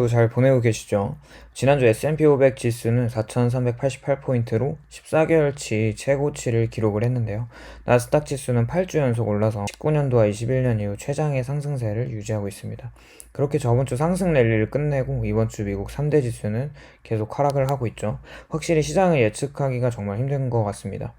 잘 보내고 계시죠? 지난주 S&P 500 지수는 4,388포인트로 14개월치 최고치를 기록을 했는데요. 나스닥 지수는 8주 연속 올라서 19년도와 21년 이후 최장의 상승세를 유지하고 있습니다. 그렇게 저번주 상승 랠리를 끝내고 이번주 미국 3대 지수는 계속 하락을 하고 있죠. 확실히 시장을 예측하기가 정말 힘든 것 같습니다.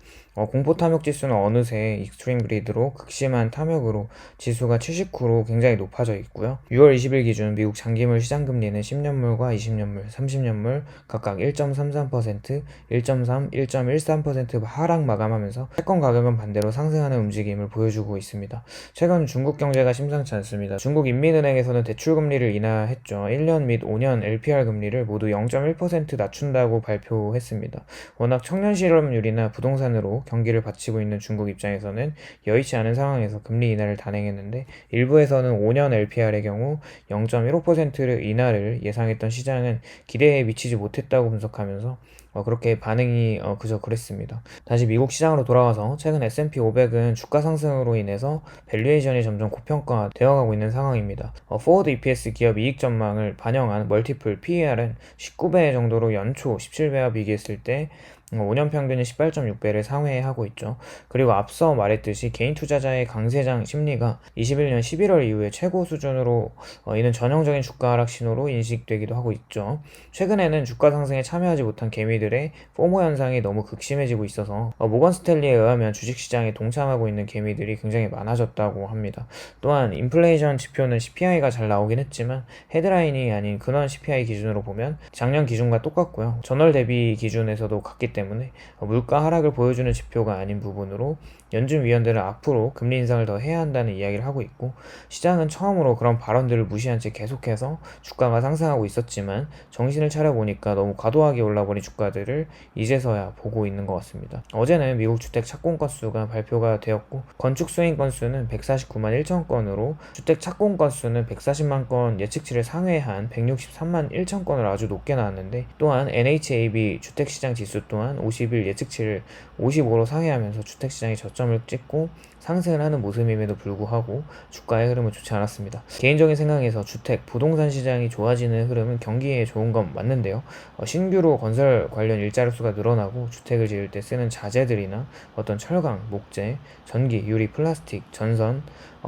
공포 탐욕 지수는 어느새 익스트림 그리드로 극심한 탐욕으로 지수가 79로 굉장히 높아져 있고요. 6월 20일 기준 미국 장기물 시장 금리는 10년물과 20년물, 30년물 각각 1.33%, 1.3, 1.13% 하락 마감하면서 채권 가격은 반대로 상승하는 움직임을 보여주고 있습니다. 최근 중국 경제가 심상치 않습니다. 중국 인민은행에서는 대출 금리를 인하했죠. 1년 및 5년 LPR 금리를 모두 0.1% 낮춘다고 발표했습니다. 워낙 청년 실업률이나 부동산으로 경기를 받치고 있는 중국 입장에서는 여의치 않은 상황에서 금리 인하를 단행했는데, 일부에서는 5년 LPR의 경우 0.15% 인하를 예상했던 시장은 기대에 미치지 못했다고 분석하면서 그렇게 반응이 그저 그랬습니다. 다시 미국 시장으로 돌아와서 최근 S&P 500은 주가 상승으로 인해서 밸류에이션이 점점 고평가되어 가고 있는 상황입니다. 포워드 EPS 기업 이익 전망을 반영한 멀티플 PER은 19배 정도로 연초 17배와 비교했을 때 5년 평균은 18.6배를 상회하고 있죠. 그리고 앞서 말했듯이 개인 투자자의 강세장 심리가 21년 11월 이후에 최고 수준으로 이는 전형적인 주가 하락 신호로 인식되기도 하고 있죠. 최근에는 주가 상승에 참여하지 못한 개미들의 포모 현상이 너무 극심해지고 있어서 모건 스탠리에 의하면 주식시장에 동참하고 있는 개미들이 굉장히 많아졌다고 합니다. 또한 인플레이션 지표는 CPI가 잘 나오긴 했지만 헤드라인이 아닌 근원 CPI 기준으로 보면 작년 기준과 똑같고요. 전월 대비 기준에서도 같기 때문에 물가 하락을 보여주는 지표가 아닌 부분으로 연준 위원들은 앞으로 금리 인상을 더 해야 한다는 이야기를 하고 있고, 시장은 처음으로 그런 발언들을 무시한 채 계속해서 주가가 상승하고 있었지만 정신을 차려보니까 너무 과도하게 올라버린 주가들을 이제서야 보고 있는 것 같습니다. 어제는 미국 주택 착공 건수가 발표가 되었고, 건축 수익 건수는 149만 1천 건으로 주택 착공 건수는 140만 건 예측치를 상회한 163만 1천 건을 아주 높게 나왔는데, 또한 NHAB 주택시장 지수 또한 50일 예측치를 55로 상회하면서 주택시장이 저점을 찍고 상승을 하는 모습임에도 불구하고 주가의 흐름은 좋지 않았습니다. 개인적인 생각에서 주택, 부동산 시장이 좋아지는 흐름은 경기에 좋은 건 맞는데요. 신규로 건설 관련 일자리 수가 늘어나고 주택을 지을 때 쓰는 자재들이나 어떤 철강, 목재, 전기, 유리, 플라스틱, 전선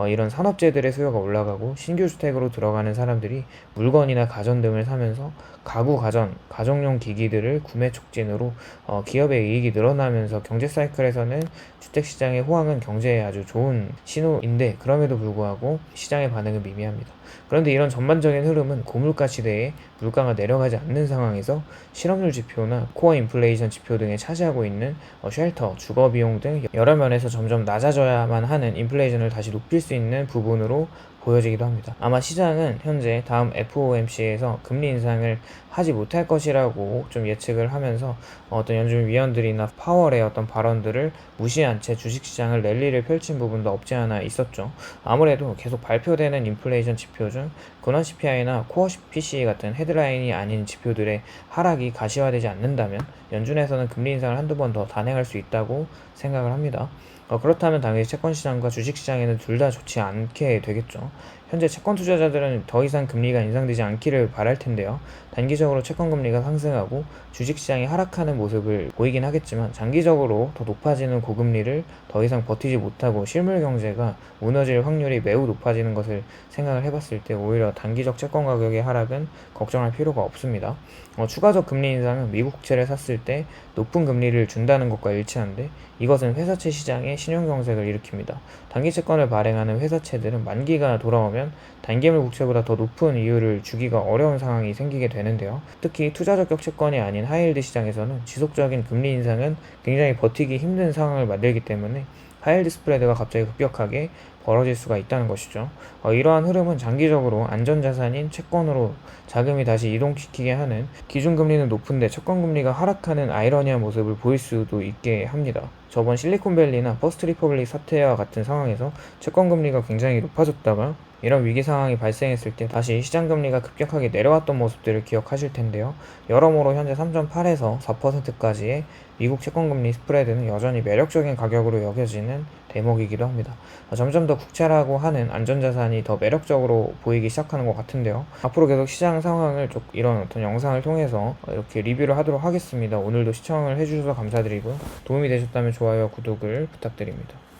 이런 산업재들의 수요가 올라가고 신규 주택으로 들어가는 사람들이 물건이나 가전 등을 사면서 가구, 가전, 가정용 기기들을 구매 촉진으로 기업의 이익이 늘어나면서 경제 사이클에서는 주택시장의 호황은 경제에 아주 좋은 신호인데, 그럼에도 불구하고 시장의 반응은 미미합니다. 그런데 이런 전반적인 흐름은 고물가 시대에 물가가 내려가지 않는 상황에서 실업률 지표나 코어 인플레이션 지표 등에 차지하고 있는 쉘터, 주거비용 등 여러 면에서 점점 낮아져야만 하는 인플레이션을 다시 높일 수 있는 부분으로 보여지기도 합니다. 아마 시장은 현재 다음 FOMC에서 금리 인상을 하지 못할 것이라고 좀 예측을 하면서 어떤 연준 위원들이나 파월의 어떤 발언들을 무시한 채 주식시장을 랠리를 펼친 부분도 없지 않아 있었죠. 아무래도 계속 발표되는 인플레이션 지표 중 근원 CPI나 코어 PCE 같은 헤드라인이 아닌 지표들의 하락이 가시화되지 않는다면 연준에서는 금리 인상을 한두 번 더 단행할 수 있다고 생각을 합니다. 그렇다면 당연히 채권시장과 주식시장에는 둘 다 좋지 않게 되겠죠. 현재 채권 투자자들은 더 이상 금리가 인상되지 않기를 바랄 텐데요. 단기적으로 채권 금리가 상승하고 주식시장이 하락하는 모습을 보이긴 하겠지만, 장기적으로 더 높아지는 고금리를 더 이상 버티지 못하고 실물 경제가 무너질 확률이 매우 높아지는 것을 생각을 해봤을 때 오히려 단기적 채권 가격의 하락은 걱정할 필요가 없습니다. 추가적 금리 인상은 미국 국채를 샀을 때 높은 금리를 준다는 것과 일치한데, 이것은 회사채 시장에 신용경색을 일으킵니다. 단기 채권을 발행하는 회사채들은 만기가 돌아오면 단기물 국채보다 더 높은 이율을 주기가 어려운 상황이 생기게 되는데요. 특히 투자적격 채권이 아닌 하이힐드 시장에서는 지속적인 금리 인상은 굉장히 버티기 힘든 상황을 만들기 때문에 하이힐드 스프레드가 갑자기 급격하게 벌어질 수가 있다는 것이죠. 이러한 흐름은 장기적으로 안전자산인 채권으로 자금이 다시 이동시키게 하는, 기준금리는 높은데 채권금리가 하락하는 아이러니한 모습을 보일 수도 있게 합니다. 저번 실리콘밸리나 퍼스트 리퍼블릭 사태와 같은 상황에서 채권금리가 굉장히 높아졌다가 이런 위기 상황이 발생했을 때 다시 시장 금리가 급격하게 내려왔던 모습들을 기억하실 텐데요. 여러모로 현재 3.8에서 4%까지의 미국 채권금리 스프레드는 여전히 매력적인 가격으로 여겨지는 대목이기도 합니다. 점점 더 국채라고 하는 안전자산이 더 매력적으로 보이기 시작하는 것 같은데요. 앞으로 계속 시장 상황을 이런 어떤 영상을 통해서 이렇게 리뷰를 하도록 하겠습니다. 오늘도 시청을 해주셔서 감사드리고요. 도움이 되셨다면 좋아요와 구독을 부탁드립니다.